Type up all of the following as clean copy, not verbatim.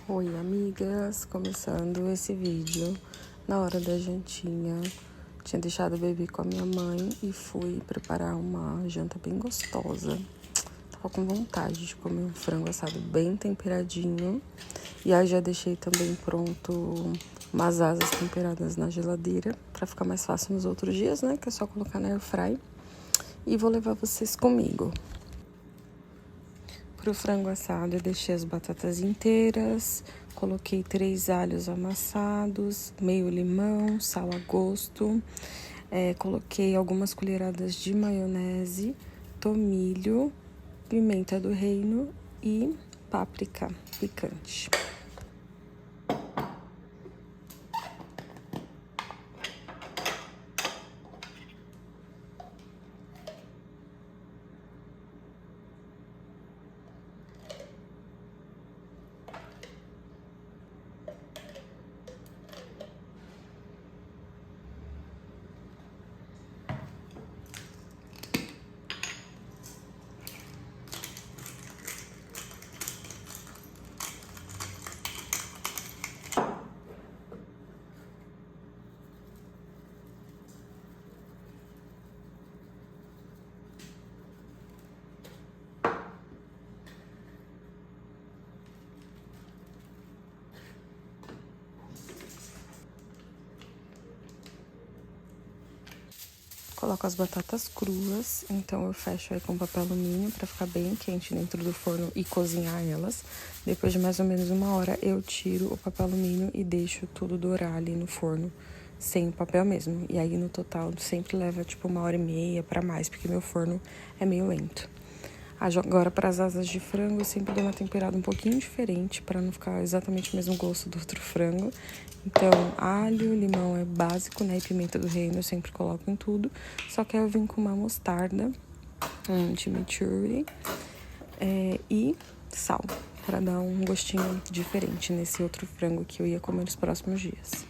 Oi, amigas! Começando esse vídeo na hora da jantinha. Tinha deixado o bebê com a minha mãe e fui preparar uma janta bem gostosa. Tava com vontade de comer um frango assado bem temperadinho. E aí já deixei também pronto umas asas temperadas na geladeira pra ficar mais fácil nos outros dias, né? Que é só colocar na airfry. E vou levar vocês comigo. Pro frango assado eu deixei as batatas inteiras, coloquei 3 alhos amassados, meio limão, sal a gosto, coloquei algumas colheradas de maionese, tomilho, pimenta do reino e páprica picante. Coloco as batatas cruas, então eu fecho aí com papel alumínio para ficar bem quente dentro do forno e cozinhar elas. Depois de mais ou menos 1 hora, eu tiro o papel alumínio e deixo tudo dourar ali no forno, sem o papel mesmo. E aí, no total, sempre leva tipo 1h30 para mais, porque meu forno é meio lento. Agora, para as asas de frango, eu sempre dou uma temperada um pouquinho diferente, para não ficar exatamente o mesmo gosto do outro frango. Então, alho, limão é básico, né? E pimenta do reino eu sempre coloco em tudo. Só que aí eu vim com uma mostarda, um chimichurri e sal, para dar um gostinho diferente nesse outro frango que eu ia comer nos próximos dias.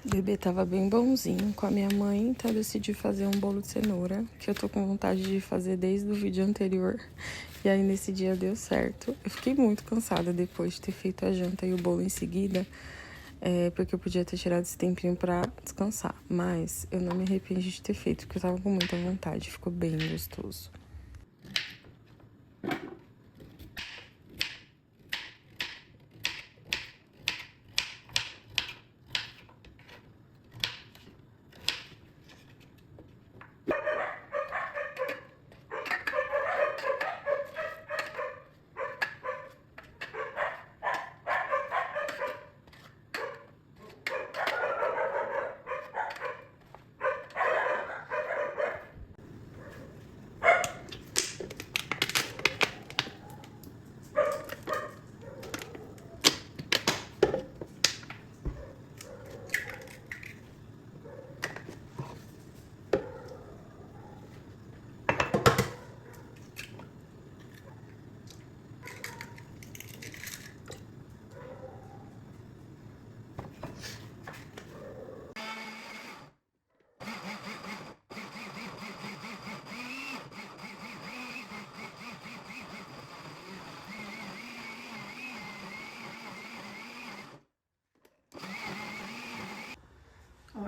O bebê tava bem bonzinho com a minha mãe, então eu decidi fazer um bolo de cenoura, que eu tô com vontade de fazer desde o vídeo anterior. E aí nesse dia deu certo. Eu fiquei muito cansada depois de ter feito a janta e o bolo em seguida, porque eu podia ter tirado esse tempinho pra descansar. Mas eu não me arrependi de ter feito, porque eu tava com muita vontade, ficou bem gostoso.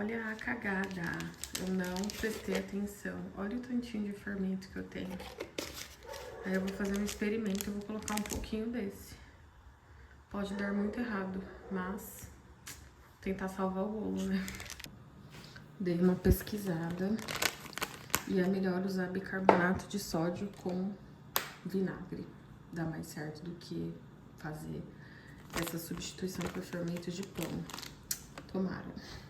olha a cagada. Eu não prestei atenção. Olha o tantinho de fermento que eu tenho. Aí eu vou fazer um experimento, eu vou colocar um pouquinho desse. Pode dar muito errado, mas tentar salvar o bolo, né? Dei uma pesquisada e é melhor usar bicarbonato de sódio com vinagre. Dá mais certo do que fazer essa substituição por fermento de pão. Tomara.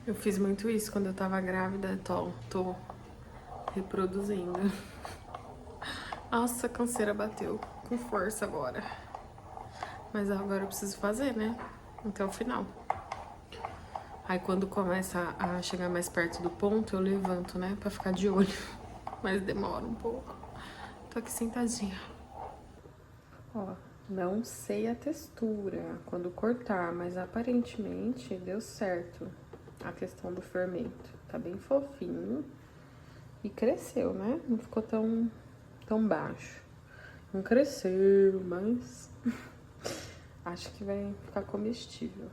Eu fiz muito isso quando eu tava grávida, tô reproduzindo. Nossa, a canseira bateu com força agora. Mas agora eu preciso fazer, né? Até o final. Aí quando começa a chegar mais perto do ponto, eu levanto, né? Pra ficar de olho. Mas demora um pouco. Tô aqui sentadinha. Ó, não sei a textura quando cortar, mas aparentemente deu certo a questão do fermento. Tá bem fofinho e cresceu, né? Não ficou tão baixo. Não cresceu, mas acho que vai ficar comestível.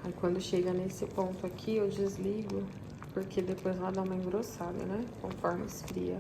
Aí quando chega nesse ponto aqui, eu desligo, porque depois ela dá uma engrossada, né? Conforme esfria.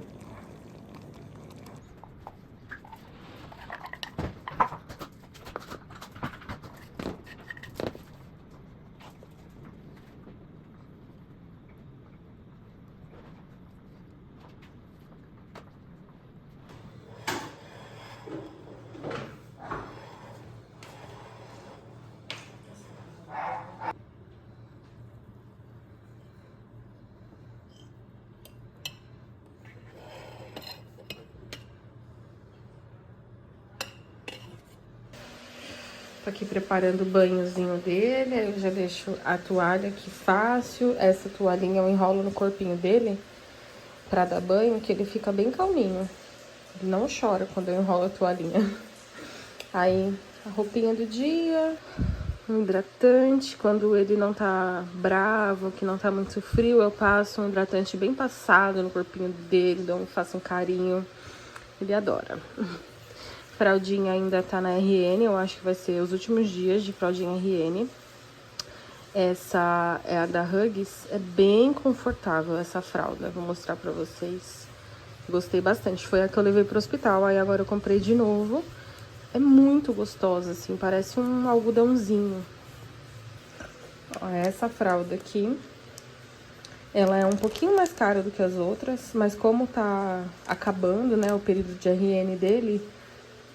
Tô aqui preparando o banhozinho dele, aí eu já deixo a toalha aqui fácil. Essa toalhinha eu enrolo no corpinho dele pra dar banho, que ele fica bem calminho. Ele não chora quando eu enrolo a toalhinha. Aí, a roupinha do dia, um hidratante. Quando ele não tá bravo, que não tá muito frio, eu passo um hidratante bem passado no corpinho dele, faço um carinho. Ele adora. Fraldinha ainda tá na RN, eu acho que vai ser os últimos dias de fraldinha RN. Essa é a da Huggies, é bem confortável essa fralda, vou mostrar pra vocês. Gostei bastante, foi a que eu levei pro hospital, aí agora eu comprei de novo. É muito gostosa, assim, parece um algodãozinho. Ó, essa fralda aqui, ela é um pouquinho mais cara do que as outras, mas como tá acabando, né, o período de RN dele,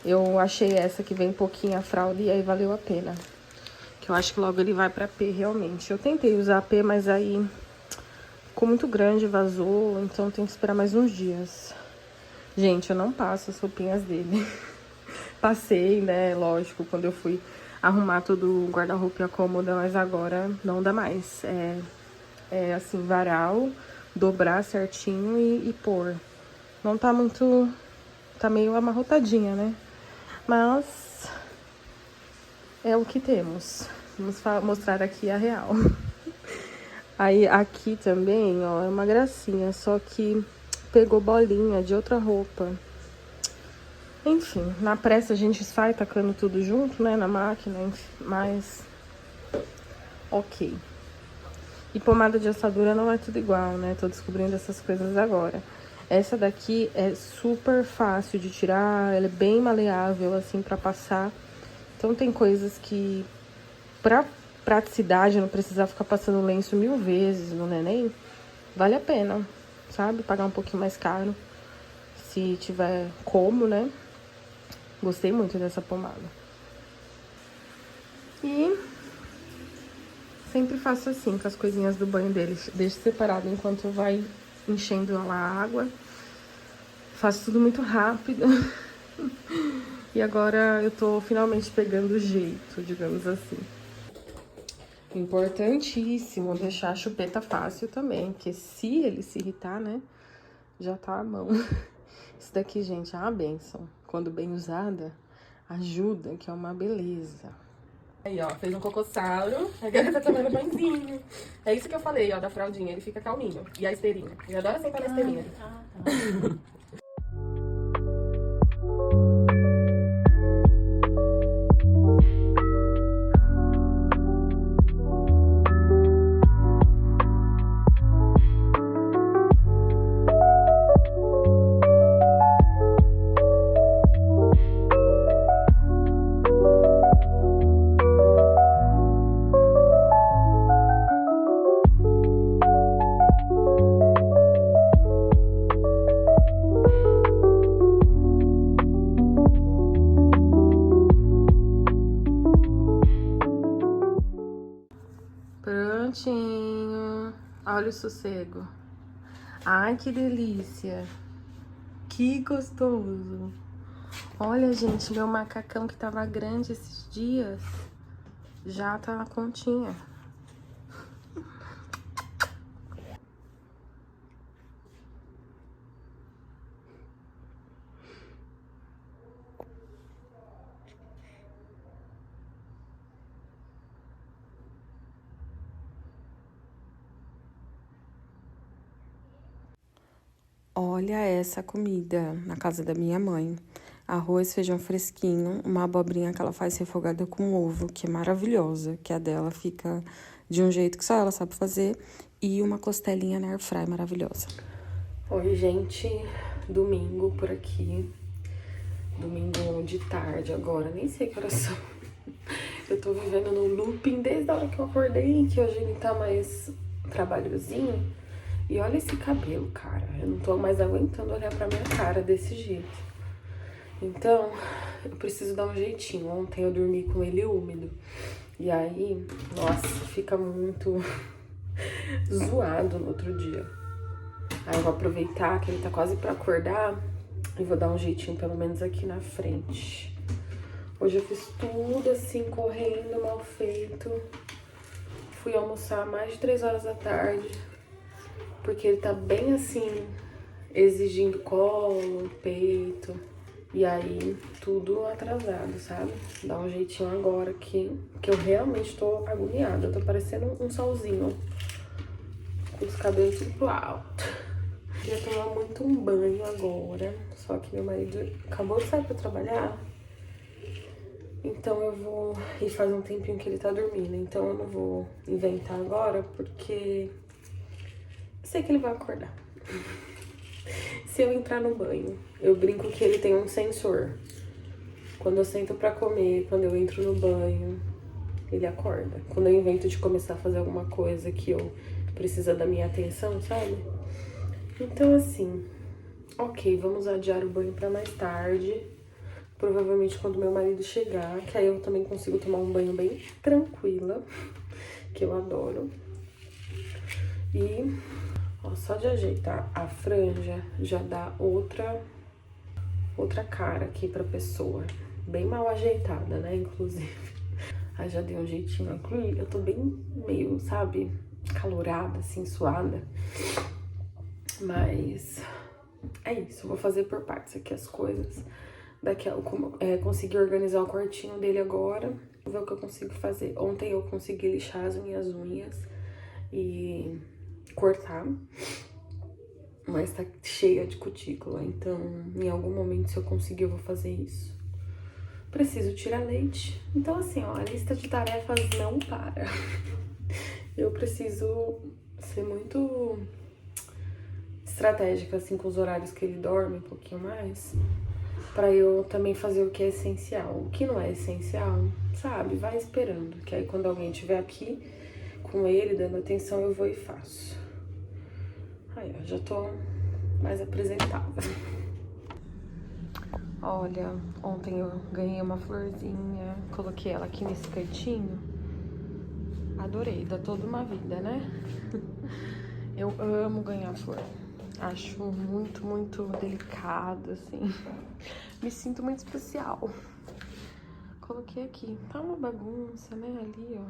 eu achei essa que vem pouquinho a fralda e aí valeu a pena. Que eu acho que logo ele vai pra P realmente. Eu tentei usar a P, mas aí ficou muito grande, vazou, então tem que esperar mais uns dias. Gente, eu não passo as roupinhas dele. Passei, né, lógico, quando eu fui arrumar todo o guarda-roupa e a cômoda, mas agora não dá mais. É assim, varal, dobrar certinho e pôr. Não tá muito... Tá meio amarrotadinha, né? Mas é o que temos. Vamos mostrar aqui a real. Aí aqui também, ó, é uma gracinha, só que pegou bolinha de outra roupa. Enfim, na pressa a gente sai tacando tudo junto, né, na máquina, enfim, mas ok. E pomada de assadura não é tudo igual, né? Tô descobrindo essas coisas agora. Essa daqui é super fácil de tirar, ela é bem maleável, assim, pra passar. Então tem coisas que, pra praticidade, não precisar ficar passando lenço 1000 vezes no neném, vale a pena, sabe? Pagar um pouquinho mais caro, se tiver como, né? Gostei muito dessa pomada. E sempre faço assim com as coisinhas do banho deles. Deixo separado enquanto vai enchendo a água. Faço tudo muito rápido. E agora eu tô finalmente pegando o jeito, digamos assim. Importantíssimo deixar a chupeta fácil também, porque se ele se irritar, né, já tá a mão. Isso daqui, gente, é uma bênção. Quando bem usada, ajuda, que é uma beleza. Aí, ó, fez um cocossauro. Agora tá tomando banhozinho. É isso que eu falei, ó, da fraldinha. Ele fica calminho. E a esteirinha. Ele adora sentar na esteirinha. Prontinho. Olha o sossego. Ai, que delícia. Que gostoso. Olha, gente, meu macacão que tava grande esses dias já tá na continha. Olha essa comida na casa da minha mãe. Arroz, feijão fresquinho, uma abobrinha que ela faz refogada com ovo, que é maravilhosa, que a dela fica de um jeito que só ela sabe fazer, e uma costelinha na airfry maravilhosa. Oi, gente, domingo por aqui. Domingo de tarde agora, nem sei que horas são. Eu tô vivendo no looping desde a hora que eu acordei, que hoje ele tá mais trabalhosinho. E olha esse cabelo, cara. Eu não tô mais aguentando olhar pra minha cara desse jeito. Então, eu preciso dar um jeitinho. Ontem eu dormi com ele úmido. E aí, nossa, fica muito zoado no outro dia. Aí eu vou aproveitar que ele tá quase pra acordar e vou dar um jeitinho pelo menos aqui na frente. Hoje eu fiz tudo assim, correndo, mal feito. Fui almoçar mais de 3 horas da tarde. Porque ele tá bem assim, exigindo colo, peito. E aí, tudo atrasado, sabe? Dá um jeitinho agora aqui, que eu realmente tô agoniada. Eu tô parecendo um solzinho, com os cabelos tudo pro alto. Queria tomar muito um banho agora, só que meu marido acabou de sair pra trabalhar. Então eu vou... E faz um tempinho que ele tá dormindo, então eu não vou inventar agora, porque... sei que ele vai acordar. Se eu entrar no banho, eu brinco que ele tem um sensor. Quando eu sento pra comer, quando eu entro no banho, ele acorda. Quando eu invento de começar a fazer alguma coisa que eu precisa da minha atenção, sabe? Então, assim, ok, vamos adiar o banho pra mais tarde. Provavelmente quando meu marido chegar, que aí eu também consigo tomar um banho bem tranquila, que eu adoro. E Ó, só de ajeitar a franja já dá outra cara aqui pra pessoa. Bem mal ajeitada, né, inclusive. Aí já dei um jeitinho aqui. Eu tô bem meio, sabe, calorada, assim, suada. Mas é isso, eu vou fazer por partes aqui as coisas. Daqui eu consegui organizar o quartinho dele agora. Vou ver o que eu consigo fazer. Ontem eu consegui lixar as minhas unhas e cortar. Mas tá cheia de cutícula, então em algum momento, se eu conseguir, eu vou fazer isso. Preciso tirar leite. Então, assim, ó, a lista de tarefas não para. Eu preciso ser muito estratégica, assim, com os horários que ele dorme um pouquinho mais, pra eu também fazer o que é essencial. O que não é essencial, sabe, vai esperando, que aí quando alguém estiver aqui com ele, dando atenção, eu vou e faço. Aí, ó, já tô mais apresentável. Olha, ontem eu ganhei uma florzinha, coloquei ela aqui nesse cantinho. Adorei, dá toda uma vida, né? Eu amo ganhar flor. Acho muito, muito delicado, assim. Me sinto muito especial. Coloquei aqui. Tá uma bagunça, né? Ali, ó.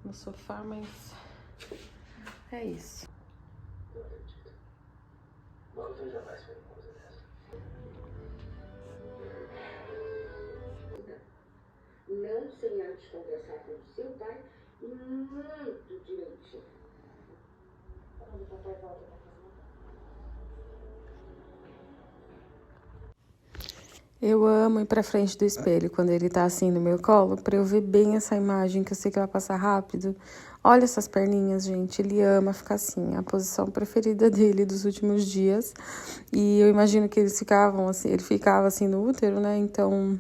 No sofá, mas é isso. Você jamais fez uma coisa dessa. Não sem antes conversar com o seu pai muito direitinho. Quando o papai volta pra casa. Eu amo ir pra frente do espelho quando ele tá assim no meu colo, pra eu ver bem essa imagem, que eu sei que vai passar rápido. Olha essas perninhas, gente, ele ama ficar assim, é a posição preferida dele dos últimos dias. E eu imagino que eles ficavam assim, ele ficava assim no útero, né, então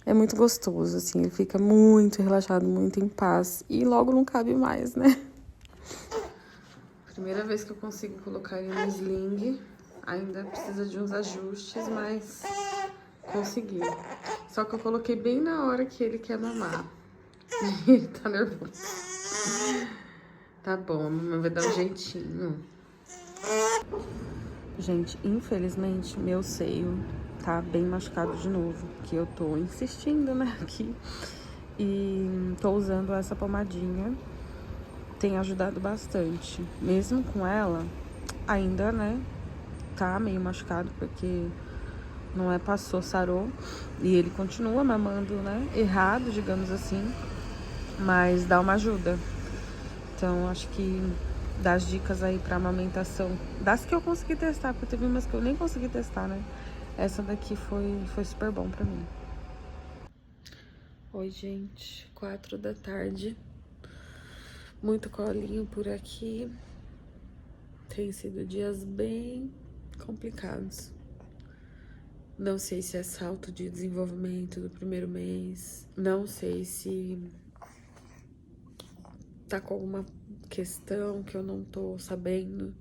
é muito gostoso, assim, ele fica muito relaxado, muito em paz. E logo não cabe mais, né? Primeira vez que eu consigo colocar ele no sling, ainda precisa de uns ajustes, mas consegui. Só que eu coloquei bem na hora que ele quer mamar. Ele tá nervoso. Tá bom, a mamãe vai dar um jeitinho. Gente, infelizmente, meu seio tá bem machucado de novo. Que eu tô insistindo, né, aqui. E tô usando essa pomadinha. Tem ajudado bastante. Mesmo com ela, ainda, né, tá meio machucado, porque não é passou, sarou. E ele continua mamando, né, errado, digamos assim. Mas dá uma ajuda. Então, acho que das dicas aí pra amamentação, das que eu consegui testar, porque teve umas que eu nem consegui testar, né? Essa daqui foi super bom pra mim. Oi, gente. 4 da tarde. Muito colinho por aqui. Tem sido dias bem complicados. Não sei se é salto de desenvolvimento do primeiro mês. Não sei se tá com alguma questão que eu não tô sabendo.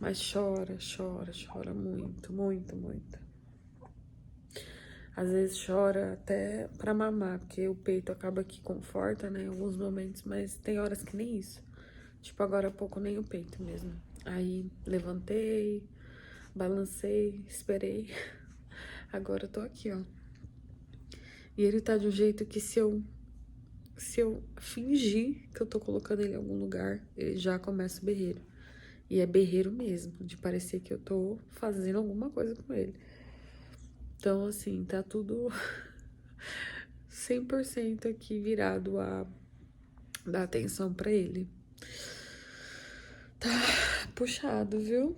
Mas chora, chora, chora muito, muito, muito. Às vezes chora até pra mamar, porque o peito acaba que conforta, né, em alguns momentos, mas tem horas que nem isso. Tipo, agora há pouco nem o peito mesmo. Aí levantei, balancei, esperei. Agora eu tô aqui, ó. E ele tá de um jeito que se eu fingir que eu tô colocando ele em algum lugar, ele já começa o berreiro. E é berreiro mesmo, de parecer que eu tô fazendo alguma coisa com ele. Então, assim, tá tudo 100% aqui virado a dar atenção pra ele. Tá puxado, viu?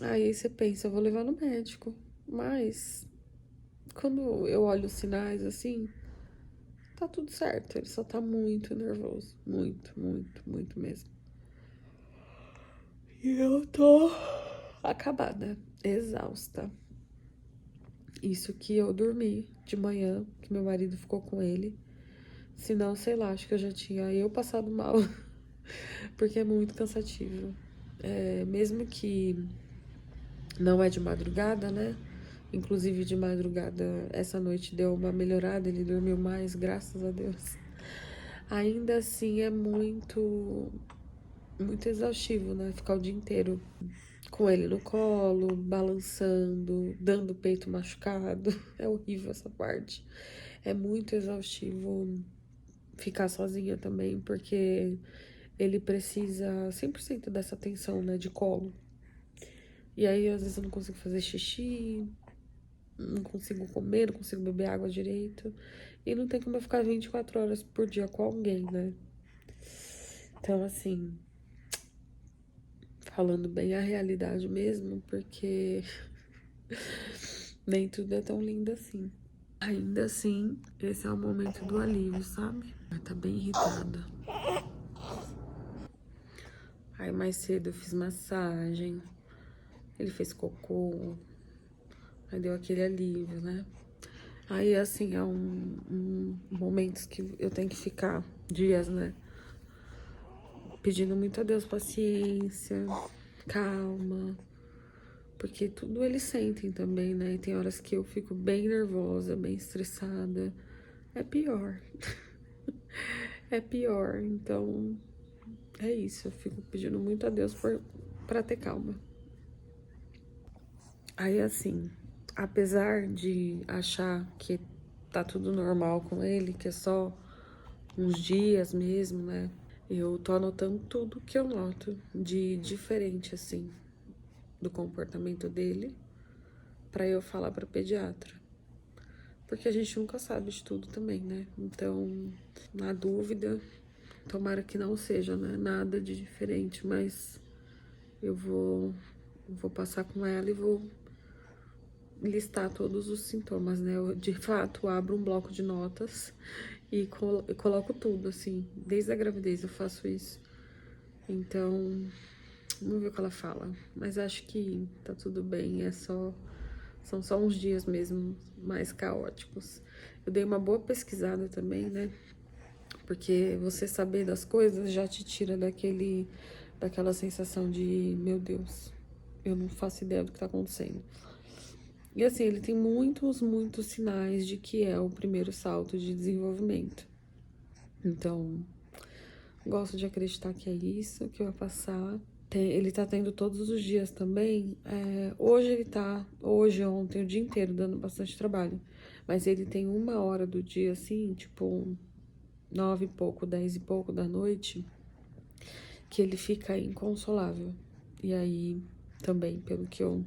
Aí você pensa, eu vou levar no médico. Mas, quando eu olho os sinais, assim, tá tudo certo. Ele só tá muito nervoso. Muito, muito, muito mesmo. E eu tô acabada, exausta. Isso que eu dormi de manhã, que meu marido ficou com ele. Senão, sei lá, acho que eu já tinha passado mal. Porque é muito cansativo. Mesmo que não é de madrugada, né? Inclusive de madrugada, essa noite deu uma melhorada, ele dormiu mais, graças a Deus. Ainda assim é muito muito exaustivo, né? Ficar o dia inteiro com ele no colo, balançando, dando o peito machucado. É horrível essa parte. É muito exaustivo ficar sozinha também, porque ele precisa 100% dessa atenção, né, de colo. E aí, às vezes, eu não consigo fazer xixi, não consigo comer, não consigo beber água direito. E não tem como eu ficar 24 horas por dia com alguém, né? Então, assim, falando bem a realidade mesmo, porque nem tudo é tão lindo assim. Ainda assim, esse é o momento do alívio, sabe? Ela tá bem irritada. Aí mais cedo eu fiz massagem, ele fez cocô, aí deu aquele alívio, né? Aí, assim, é momentos que eu tenho que ficar dias, né? Pedindo muito a Deus paciência, calma, porque tudo eles sentem também, né? E tem horas que eu fico bem nervosa, bem estressada. É pior. É pior. Então, é isso. Eu fico pedindo muito a Deus pra ter calma. Aí, assim, apesar de achar que tá tudo normal com ele, que é só uns dias mesmo, né? Eu tô anotando tudo que eu noto de diferente, assim, do comportamento dele, pra eu falar pra pediatra. Porque a gente nunca sabe de tudo também, né? Então, na dúvida, tomara que não seja, né? Nada de diferente, mas eu vou passar com ela e vou listar todos os sintomas, né? Eu, de fato, abro um bloco de notas e coloco tudo, assim. Desde a gravidez eu faço isso. Então, vamos ver o que ela fala. Mas acho que tá tudo bem, são só uns dias mesmo mais caóticos. Eu dei uma boa pesquisada também, né? Porque você saber das coisas já te tira daquela sensação de, meu Deus, eu não faço ideia do que tá acontecendo. E assim, ele tem muitos sinais de que é o primeiro salto de desenvolvimento. Então, gosto de acreditar que é isso que vai passar. Ele tá tendo todos os dias também. Hoje, ontem, o dia inteiro dando bastante trabalho. Mas ele tem 1 hora do dia, assim, tipo, 9 e pouco, 10 e pouco da noite, que ele fica inconsolável. E aí, também, pelo que eu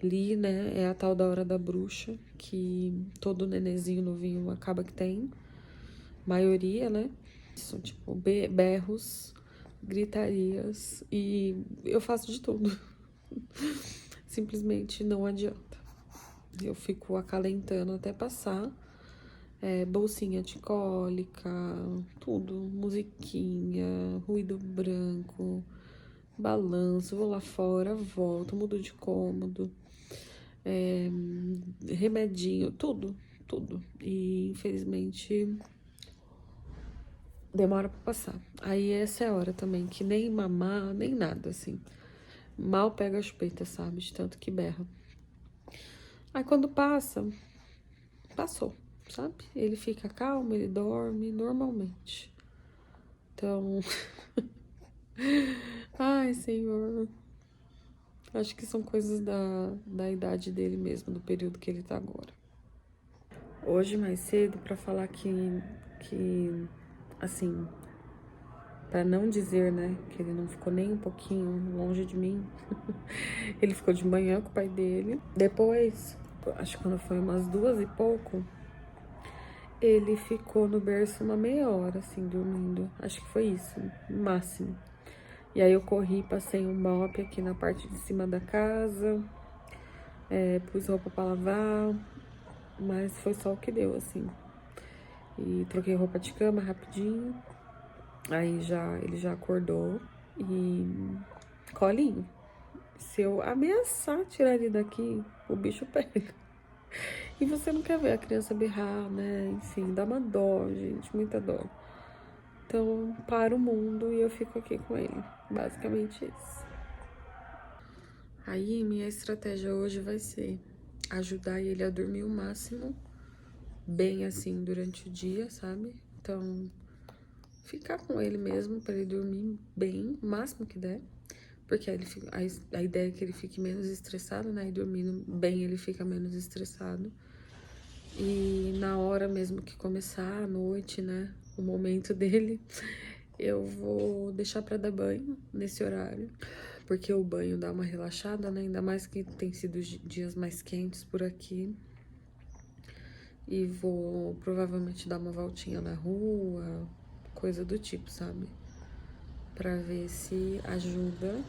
li, né, é a tal da hora da bruxa, que todo nenenzinho novinho acaba que tem. Maioria, né? São, tipo, berros, gritarias, e eu faço de tudo. Simplesmente não adianta. Eu fico acalentando até passar. Bolsinha de cólica, tudo, musiquinha, ruído branco, balanço, vou lá fora, volto, mudo de cômodo, remedinho, tudo. E infelizmente demora pra passar. Aí essa é a hora também que nem mamar, nem nada, assim. Mal pega as peitas, sabe? De tanto que berra. Aí quando passa, passou, sabe? Ele fica calmo, ele dorme normalmente. Então, ai, Senhor. Acho que são coisas da idade dele mesmo, do período que ele tá agora. Hoje, mais cedo, pra falar que assim, pra não dizer, né, que ele não ficou nem um pouquinho longe de mim, ele ficou de manhã com o pai dele. Depois, acho que quando foi umas 2 e pouco, ele ficou no berço uma meia hora, assim, dormindo. Acho que foi isso, no máximo. E aí eu corri, passei um mop aqui na parte de cima da casa, pus roupa pra lavar, mas foi só o que deu, assim. E troquei roupa de cama rapidinho, aí ele já acordou e colinho. Se eu ameaçar tirar ele daqui, o bicho pega. E você não quer ver a criança berrar, né? Enfim, dá uma dó, gente, muita dó. Então, para o mundo e eu fico aqui com ele. Basicamente isso. Aí, minha estratégia hoje vai ser ajudar ele a dormir o máximo, bem assim, durante o dia, sabe? Então, ficar com ele mesmo, pra ele dormir bem, o máximo que der. Porque aí ele fica, a ideia é que ele fique menos estressado, né? E dormindo bem ele fica menos estressado. E na hora mesmo que começar a noite, né? O momento dele, eu vou deixar pra dar banho nesse horário. Porque o banho dá uma relaxada, né? Ainda mais que tem sido dias mais quentes por aqui. E vou provavelmente dar uma voltinha na rua, coisa do tipo, sabe? Pra ver se ajuda.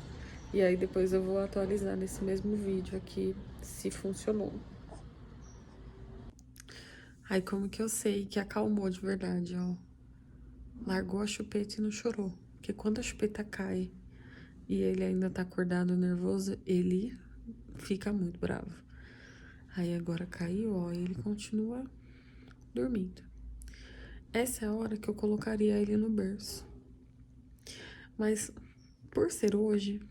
E aí depois eu vou atualizar nesse mesmo vídeo aqui se funcionou. Aí como que eu sei que acalmou de verdade, ó? Largou a chupeta e não chorou. Porque quando a chupeta cai e ele ainda tá acordado, nervoso, ele fica muito bravo. Aí agora caiu, ó, e ele continua dormindo. Essa é a hora que eu colocaria ele no berço. Mas por ser hoje,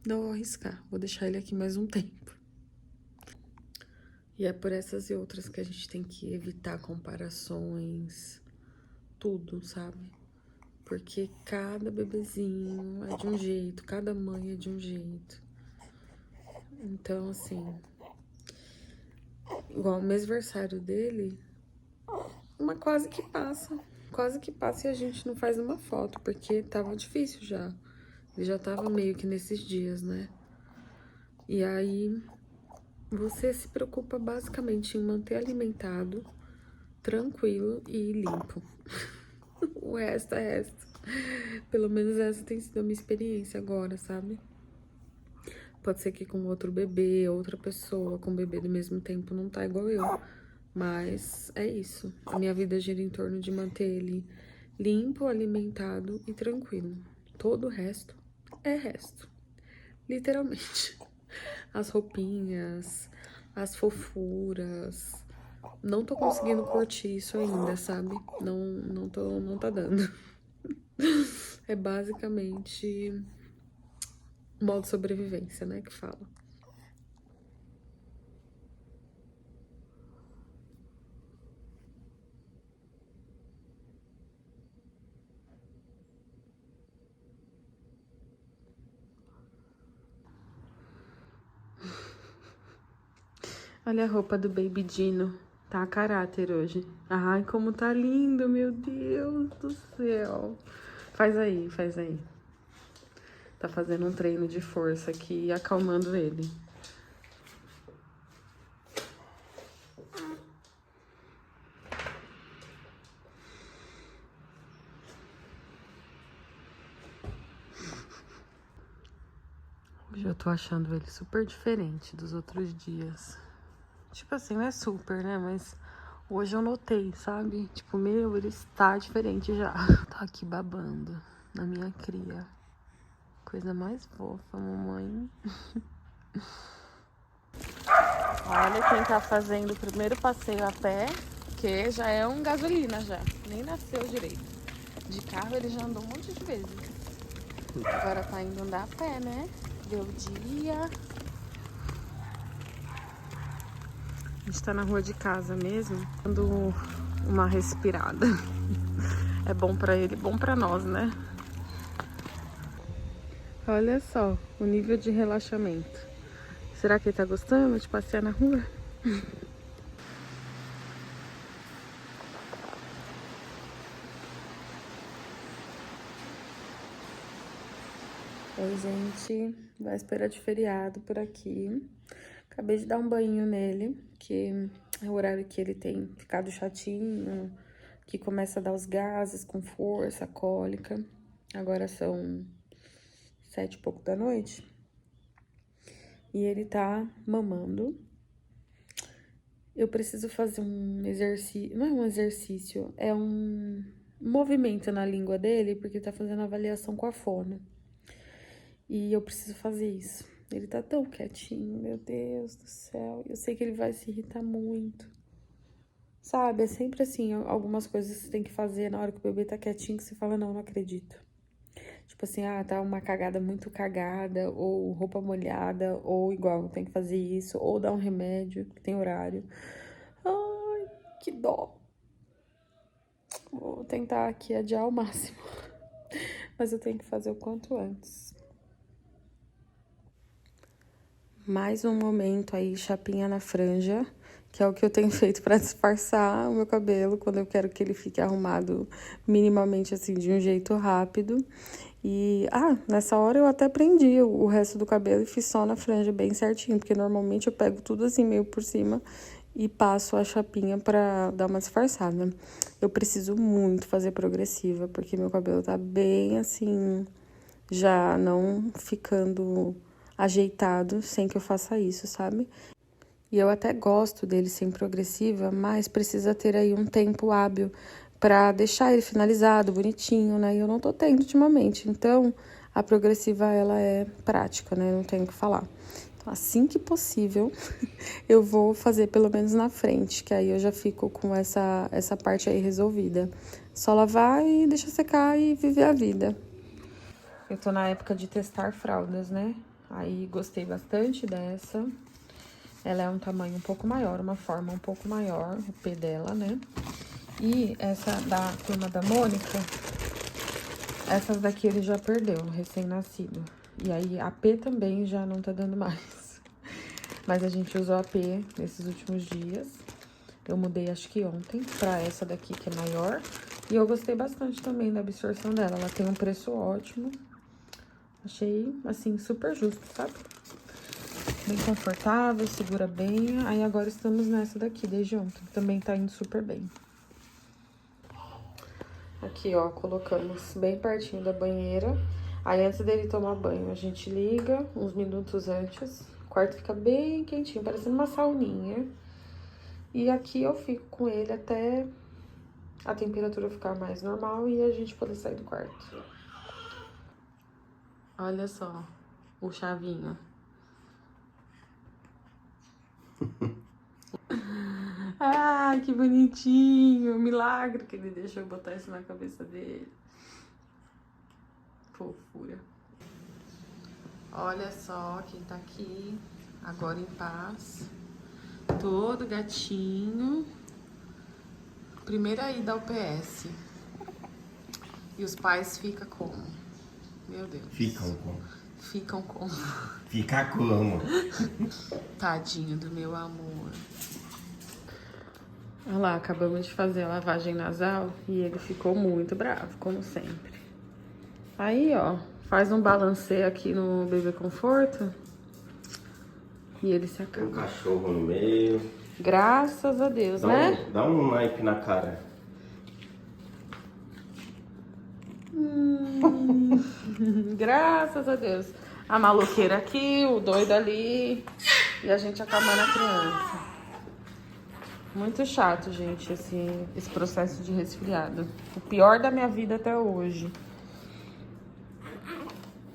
não vou arriscar. Vou deixar ele aqui mais um tempo. E é por essas e outras que a gente tem que evitar comparações, tudo, sabe? Porque cada bebezinho é de um jeito, cada mãe é de um jeito. Então, assim, igual o mêsversário dele, uma quase que passa. Quase que passa e a gente não faz uma foto, porque tava difícil já. Ele já tava meio que nesses dias, né? E aí, você se preocupa basicamente em manter alimentado, tranquilo e limpo. O resto é resto. Pelo menos essa tem sido a minha experiência agora, sabe? Pode ser que com outro bebê, outra pessoa com bebê do mesmo tempo não tá igual eu. Mas é isso. A minha vida gira em torno de manter ele limpo, alimentado e tranquilo. Todo o resto é resto. Literalmente. As roupinhas, as fofuras. Não tô conseguindo curtir isso ainda, sabe? Não tá dando. É basicamente modo sobrevivência, né, que fala. Olha a roupa do Baby Dino. Tá a caráter hoje. Ai, como tá lindo, meu Deus do céu. Faz aí, faz aí. Tá fazendo um treino de força aqui, acalmando ele. Hoje eu tô achando ele super diferente dos outros dias. Tipo assim, não é super, né? Mas hoje eu notei, sabe? Tipo, meu, ele está diferente já. Tá aqui babando na minha cria. Coisa mais fofa, mamãe. Olha quem tá fazendo o primeiro passeio a pé, que já é um gasolina já. Nem nasceu direito. De carro ele já andou um monte de vezes. Agora tá indo andar a pé, né? Deu dia. A gente tá na rua de casa mesmo, dando uma respirada. É bom pra ele, bom pra nós, né? Olha só o nível de relaxamento. Será que ele tá gostando de passear na rua? Oi, gente. Véspera de feriado por aqui. Acabei de dar um banho nele, que é o horário que ele tem ficado chatinho, que começa a dar os gases com força, cólica. Agora são 7 e pouco da noite. E ele tá mamando. Eu preciso fazer um exercício, não é um exercício, é um movimento na língua dele, porque tá fazendo avaliação com a fono. E eu preciso fazer isso. Ele tá tão quietinho, meu Deus do céu. Eu sei que ele vai se irritar muito. Sabe, é sempre assim, algumas coisas que você tem que fazer na hora que o bebê tá quietinho, que você fala, não acredito. Tipo assim, tá uma cagada muito cagada, ou roupa molhada, ou igual, tem que fazer isso, ou dar um remédio, que tem horário. Ai, que dó. Vou tentar aqui adiar ao máximo. Mas eu tenho que fazer o quanto antes. Mais um momento aí, chapinha na franja, que é o que eu tenho feito pra disfarçar o meu cabelo quando eu quero que ele fique arrumado minimamente assim, de um jeito rápido. E, nessa hora eu até prendi o resto do cabelo e fiz só na franja bem certinho, porque normalmente eu pego tudo assim meio por cima e passo a chapinha pra dar uma disfarçada. Eu preciso muito fazer progressiva, porque meu cabelo tá bem assim, já não ficando ajeitado sem que eu faça isso, sabe? E eu até gosto dele sem progressiva, mas precisa ter aí um tempo hábil pra deixar ele finalizado, bonitinho, né? E eu não tô tendo ultimamente. Então, a progressiva, ela é prática, né? Não tenho o que falar. Então, assim que possível, eu vou fazer pelo menos na frente, que aí eu já fico com essa parte aí resolvida. Só lavar e deixar secar e viver a vida. Eu tô na época de testar fraldas, né? Aí gostei bastante dessa. Ela é um tamanho um pouco maior, uma forma um pouco maior, o P dela, né? E essa da Turma da Mônica, essas daqui ele já perdeu, recém-nascido. E aí a P também já não tá dando mais. Mas a gente usou a P nesses últimos dias. Eu mudei acho que ontem pra essa daqui que é maior. E eu gostei bastante também da absorção dela. Ela tem um preço ótimo. Achei, assim, super justo, sabe? Bem confortável, segura bem. Aí agora estamos nessa daqui, desde ontem. Também tá indo super bem. Aqui, ó, colocamos bem pertinho da banheira. Aí, antes dele tomar banho, a gente liga uns minutos antes. O quarto fica bem quentinho, parecendo uma sauninha. E aqui eu fico com ele até a temperatura ficar mais normal e a gente poder sair do quarto. Olha só o chavinho. Ai, que bonitinho. Milagre que ele deixou eu botar isso na cabeça dele. Fofura. Olha só quem tá aqui, agora em paz. Todo gatinho. Primeira ida ao PS. E os pais ficam como? Meu Deus. Ficam como? Ficam como? Fica como? Tadinho do meu amor. Olha lá, acabamos de fazer a lavagem nasal e ele ficou muito bravo, como sempre. Aí, ó, faz um balanceio aqui no Bebê Conforto e ele se acaba. Um cachorro no meio. Graças a Deus, né? Dá um naipe na cara. Graças a Deus. A maloqueira aqui, o doido ali e a gente acalmando a criança. Muito chato, gente, esse processo de resfriado. O pior da minha vida até hoje.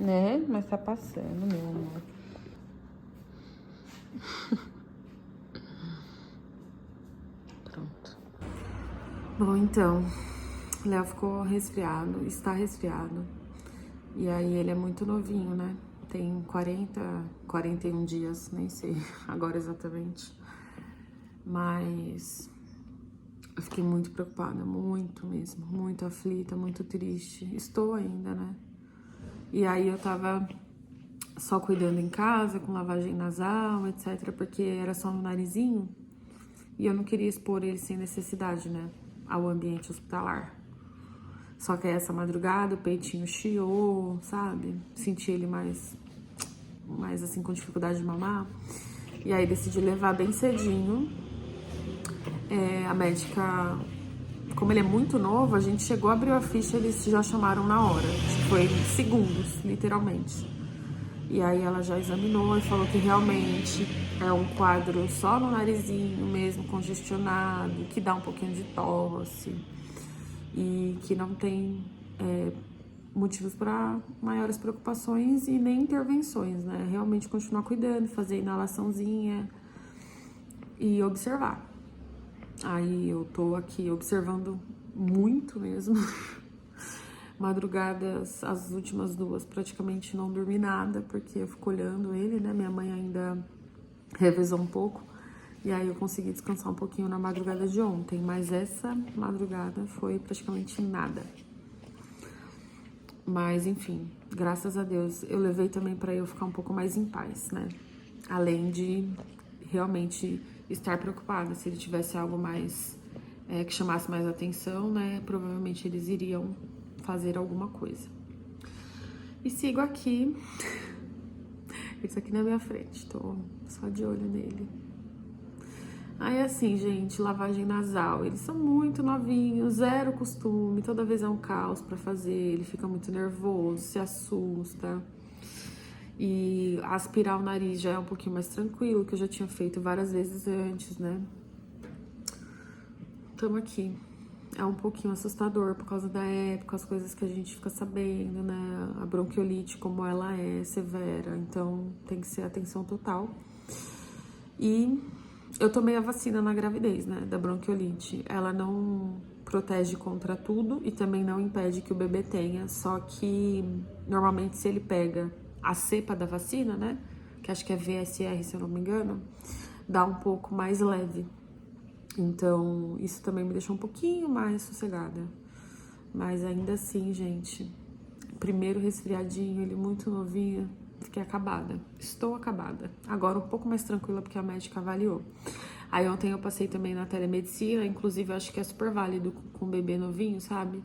Né? Mas tá passando, meu amor. Pronto. Bom, então, o Léo ficou resfriado, está resfriado. E aí ele é muito novinho, né? Tem 41 dias, nem sei agora exatamente. Mas eu fiquei muito preocupada, muito mesmo, muito aflita, muito triste. Estou ainda, né? E aí eu tava só cuidando em casa, com lavagem nasal, etc, porque era só no narizinho. E eu não queria expor ele sem necessidade, né, ao ambiente hospitalar. Só que aí essa madrugada o peitinho chiou, sabe? Senti ele mais assim, com dificuldade de mamar. E aí decidi levar bem cedinho. A médica, como ele é muito novo, a gente chegou, abriu a ficha, eles já chamaram na hora. Foi segundos, literalmente. E aí ela já examinou e falou que realmente é um quadro só no narizinho mesmo, congestionado, que dá um pouquinho de tosse. E que não tem motivos para maiores preocupações e nem intervenções, né? Realmente continuar cuidando, fazer inalaçãozinha e observar. Aí eu tô aqui observando muito mesmo. Madrugadas, as últimas 2, praticamente não dormi nada, porque eu fico olhando ele, né? Minha mãe ainda revezou um pouco. E aí eu consegui descansar um pouquinho na madrugada de ontem, mas essa madrugada foi praticamente nada. Mas, enfim, graças a Deus, eu levei também pra eu ficar um pouco mais em paz, né? Além de realmente estar preocupada. Se ele tivesse algo mais, que chamasse mais atenção, né? Provavelmente eles iriam fazer alguma coisa. E sigo aqui, isso aqui na minha frente, tô só de olho nele. Aí assim, gente, lavagem nasal, eles são muito novinhos, zero costume, toda vez é um caos pra fazer, ele fica muito nervoso, se assusta. E aspirar o nariz já é um pouquinho mais tranquilo, que eu já tinha feito várias vezes antes, né? Tamo aqui. É um pouquinho assustador por causa da época, as coisas que a gente fica sabendo, né? A bronquiolite, como ela é severa, então tem que ser atenção total. E eu tomei a vacina na gravidez, né, da bronquiolite. Ela não protege contra tudo e também não impede que o bebê tenha, só que normalmente se ele pega a cepa da vacina, né, que acho que é VSR, se eu não me engano, dá um pouco mais leve. Então, isso também me deixou um pouquinho mais sossegada. Mas ainda assim, gente, primeiro resfriadinho, ele muito novinho, fiquei acabada. Estou acabada. Agora um pouco mais tranquila porque a médica avaliou. Aí ontem eu passei também na telemedicina, inclusive eu acho que é super válido com um bebê novinho, sabe?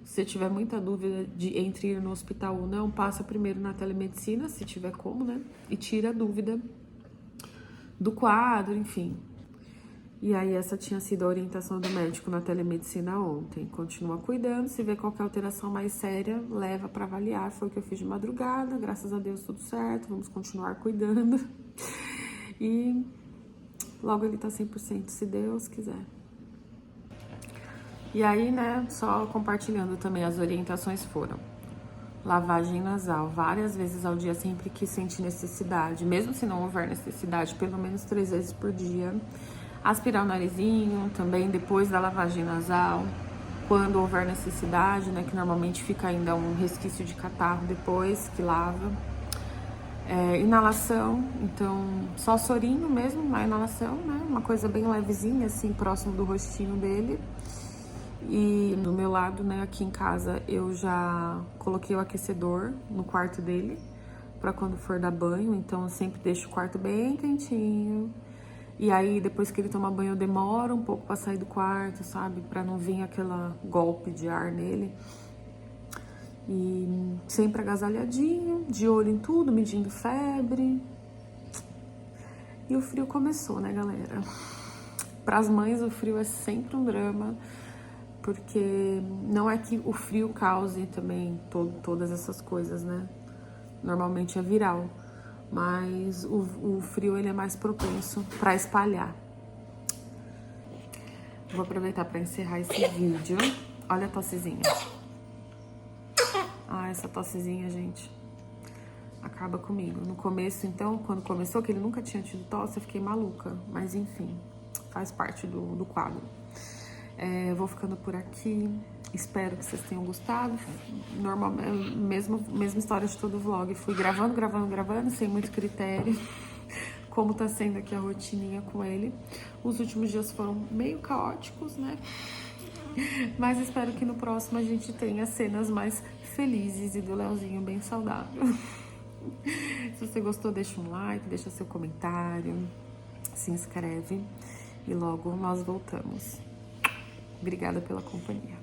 Se você tiver muita dúvida entre ir no hospital ou não, passa primeiro na telemedicina, se tiver como, né? E tira a dúvida do quadro, enfim. E aí essa tinha sido a orientação do médico na telemedicina ontem. Continua cuidando, se vê qualquer alteração mais séria, leva para avaliar. Foi o que eu fiz de madrugada, graças a Deus tudo certo, vamos continuar cuidando. E logo ele tá 100%, se Deus quiser. E aí, né, só compartilhando também, as orientações foram: lavagem nasal várias vezes ao dia, sempre que sentir necessidade. Mesmo se não houver necessidade, pelo menos 3 vezes por dia. Aspirar o narizinho também depois da lavagem nasal, quando houver necessidade, né, que normalmente fica ainda um resquício de catarro depois que lava. Inalação, então só sorinho mesmo, a inalação, né, uma coisa bem levezinha, assim, próximo do rostinho dele. E do meu lado, né, aqui em casa, eu já coloquei o aquecedor no quarto dele, pra quando for dar banho, então eu sempre deixo o quarto bem quentinho. E aí, depois que ele toma banho, eu demoro um pouco pra sair do quarto, sabe? Pra não vir aquela golpe de ar nele. E sempre agasalhadinho, de olho em tudo, medindo febre. E o frio começou, né, galera? Pras mães, o frio é sempre um drama, porque não é que o frio cause também todas essas coisas, né? Normalmente é viral. Mas o frio, ele é mais propenso para espalhar. Vou aproveitar para encerrar esse vídeo. Olha a tossezinha. Ah, essa tossezinha, gente, acaba comigo. No começo, então, quando começou, que ele nunca tinha tido tosse, eu fiquei maluca. Mas, enfim, faz parte do quadro. Vou ficando por aqui. Espero que vocês tenham gostado. Mesma história de todo vlog. Fui gravando, sem muito critério. Como tá sendo aqui a rotininha com ele. Os últimos dias foram meio caóticos, né? Mas espero que no próximo a gente tenha cenas mais felizes e do Leozinho bem saudável. Se você gostou, deixa um like, deixa seu comentário, se inscreve e logo nós voltamos. Obrigada pela companhia.